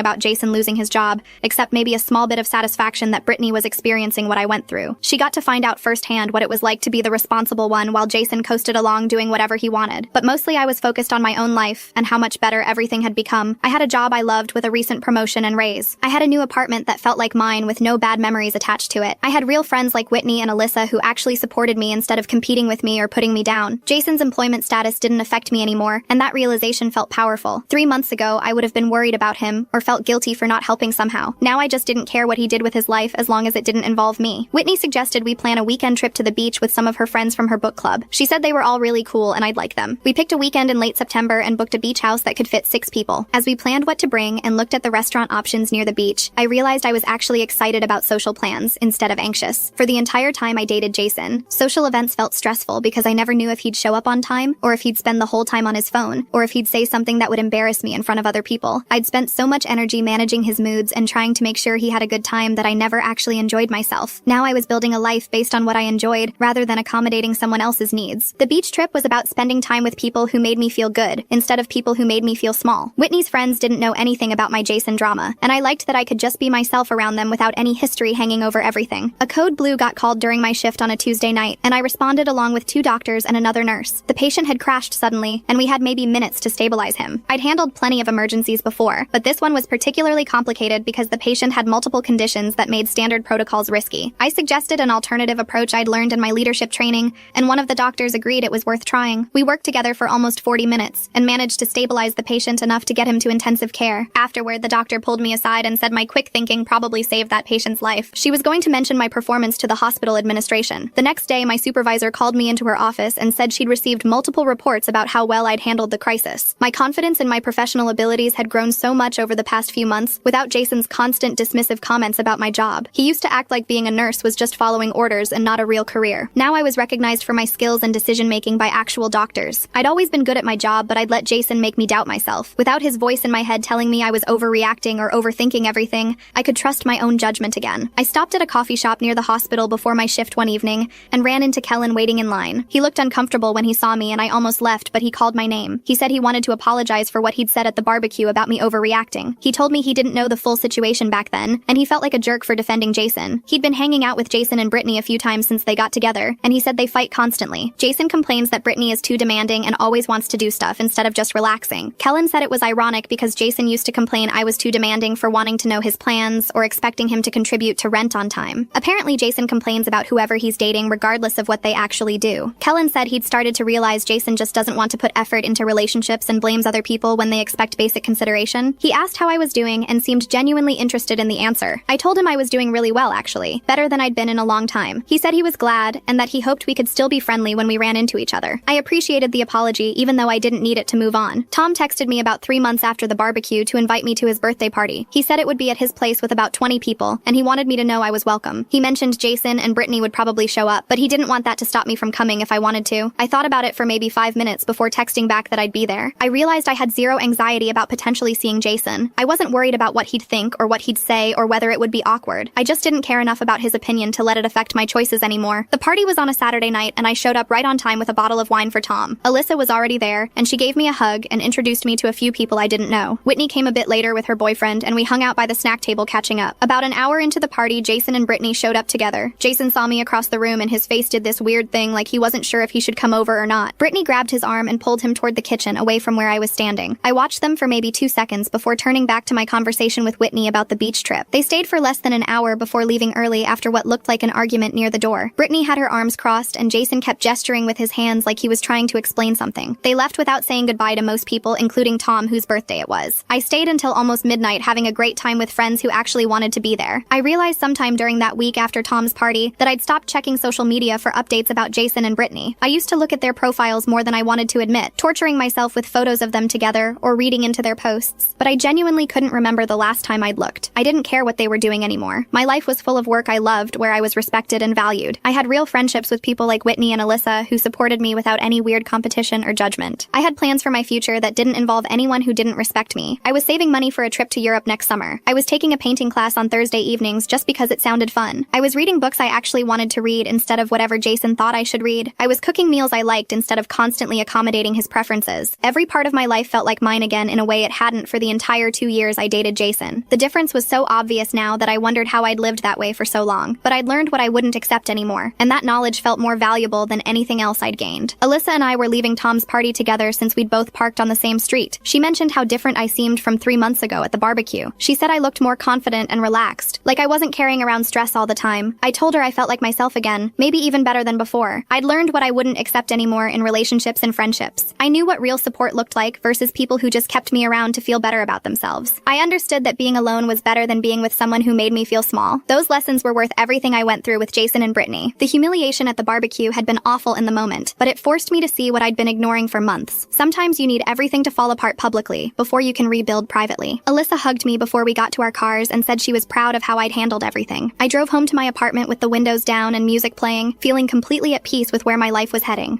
Speaker 1: about Jason losing his job, except maybe a small bit of satisfaction that Brittany was experiencing what I went through. She got to find out firsthand what it was like to be the responsible one while Jason coasted along doing whatever he wanted. But mostly I was focused on my own life and how much better everything had become. I had a job I loved with a recent promotion and raise. I had a new apartment that felt like mine with no bad memories attached to it. I had real friends like Whitney and Alyssa who actually supported me instead of competing with me or putting me down. Jason's employment status didn't affect me anymore, and that realization felt powerful. 3 months ago, I would have been worried about him or felt guilty for not helping somehow. Now I just didn't care what he did with his life as long as it didn't involve me. Whitney suggested we plan a weekend trip to the beach with some of her friends from her book club. She said they were all really cool and I'd like them. We picked a weekend in late September and booked a beach house that could fit 6 people. As we planned what to bring and looked at the restaurant options near the beach, I realized I was actually excited about social plans instead of anxious. For the entire time I dated Jason, social events felt stressful because I never knew if he'd show up on time, or if he'd spend the whole time on his phone, or if he'd say something that would embarrass me in front of other people. I'd spent so much energy managing his moods and trying to make sure he had a good time that I never actually enjoyed myself. Now I was building a life based on what I enjoyed rather than accommodating someone else's needs. The beach trip was about spending time with people who made me feel good instead of people who made me feel small. Whitney's friends didn't know anything about my Jason drama, and I liked that I could just be myself around them without any history hanging over everything. A code blue got called during my shift on a Tuesday night, and I responded along with 2 doctors and another nurse. The patient had crashed suddenly, and we had maybe minutes to stabilize him. I'd handled plenty of emergencies before, but this one was particularly complicated because the patient had multiple conditions that made standard protocols risky. I suggested an alternative approach I'd learned in my leadership training, and one of the doctors agreed it was worth trying. We worked together for almost 40 minutes and managed to stabilize the patient enough to get him to intensive care. Afterward, the doctor pulled me aside and said my quick thinking probably saved that patient's life. She was going to mention my performance to the hospital administration. The next day, my supervisor called me into her office and said she'd received multiple reports about how well I'd handled the crisis. My confidence in my professional abilities had grown so much over the past few months without Jason's constant dismissive comments about my job. He used to act like being a nurse was just following orders and not a real career. Now I was recognized for my skills and decision-making by actual doctors. I'd always been good at my job, but I'd let Jason make me doubt myself. Without his voice in my head telling me I was overreacting or overthinking everything, I could trust my own judgment again. I stopped at a coffee shop near the hospital before my shift one evening and ran into Kellen waiting in line. He looked uncomfortable when he saw me and I almost left, but he called my name. He said he wanted to apologize for what he'd said at the barbecue about me overreacting. He told me he didn't know the full situation back then, and he felt like a jerk for defending Jason. He'd been hanging out with Jason and Brittany a few times since they got together, and he said they fight constantly. Jason complains that Brittany is too demanding and always wants to do stuff instead of just relaxing. Kellen said it was ironic because Jason used to complain I was too demanding for wanting to know his plans or expecting him to contribute to rent on time. Apparently Jason complains about whoever he's dating regardless of what they actually do. Kellen said he'd started to realize Jason just doesn't want to put effort into relationships and blames other people when they expect basic consideration. He asked how I was doing and seemed genuinely interested in the answer. I told him I was doing really well actually, better than I'd been in a long time. He said he was glad and that he hoped we could still be friendly when we ran into each other. I appreciated the apology even though I didn't need it to move on. Tom texted me about 3 months after the barbecue to invite me to his birthday party. He said it would be at his place with about 20 people, and he wanted me to know I was welcome. He mentioned Jason and Brittany would probably show up, but he didn't want that to stop me from coming if I wanted to. I thought about it for maybe 5 minutes before texting back that I'd be there. I realized I had zero anxiety about potentially seeing Jason. I wasn't worried about what he'd think or what he'd say or whether it would be awkward. I just didn't care enough about his opinion to let it affect my choices anymore. The party was on a Saturday night, and I showed up right on time with a bottle of wine for Tom. Alyssa was already there, and she gave me a hug and introduced me to a few people I didn't know. Whitney came a bit later with her boyfriend, and we hung out by the snack table catching up. About an hour into the party, Jason and Brittany showed up together. Jason saw me across the room, and his face did this weird thing like he wasn't sure if he should come over or not. Brittany grabbed his arm and pulled him toward the kitchen away from where I was standing. I watched them for maybe 2 seconds before turning back to my conversation with Whitney about the beach trip. They stayed for less than an hour before leaving early after what looked like an argument near the door. Brittany had her arms crossed, and Jason kept gesturing with his hands like he was trying to explain something. They left without saying goodbye to most people, including Tom, whose birthday it was. I stayed until almost midnight having a great time with friends who actually wanted to be there. I realized sometime during that week after Tom's party that I'd stopped checking social media for updates about Jason and Brittany. I used to look at their profiles more than I wanted to admit, torturing myself with photos of them together or reading into their posts. But I genuinely couldn't remember the last time I'd looked. I didn't care what they were doing anymore. My life was full of work I loved, where I was respected and valued. I had real friendships with people like Whitney and Alyssa who supported me without any weird competition or judgment. I had plans for my future that didn't involve anyone who didn't respect me. I was saving money for a trip to Europe next summer. I was taking a painting class on Thursday evenings just because it sounded fun. I was reading books I actually wanted to read read instead of whatever Jason thought I should read. I was cooking meals I liked instead of constantly accommodating his preferences. Every part of my life felt like mine again in a way it hadn't for the entire 2 years I dated Jason. The difference was so obvious now that I wondered how I'd lived that way for so long. But I'd learned what I wouldn't accept anymore, and that knowledge felt more valuable than anything else I'd gained. Alyssa and I were leaving Tom's party together since we'd both parked on the same street. She mentioned how different I seemed from 3 months ago at the barbecue. She said I looked more confident and relaxed, like I wasn't carrying around stress all the time. I told her I felt like myself again, maybe even better than before. I'd learned what I wouldn't accept anymore in relationships and friendships. I knew what real support looked like versus people who just kept me around to feel better about themselves. I understood that being alone was better than being with someone who made me feel small. Those lessons were worth everything I went through with Jason and Brittany. The humiliation at the barbecue had been awful in the moment, but it forced me to see what I'd been ignoring for months. Sometimes you need everything to fall apart publicly before you can rebuild privately. Alyssa hugged me before we got to our cars and said she was proud of how I'd handled everything. I drove home to my apartment with the windows down and music playing, feeling completely at peace with where my life was heading.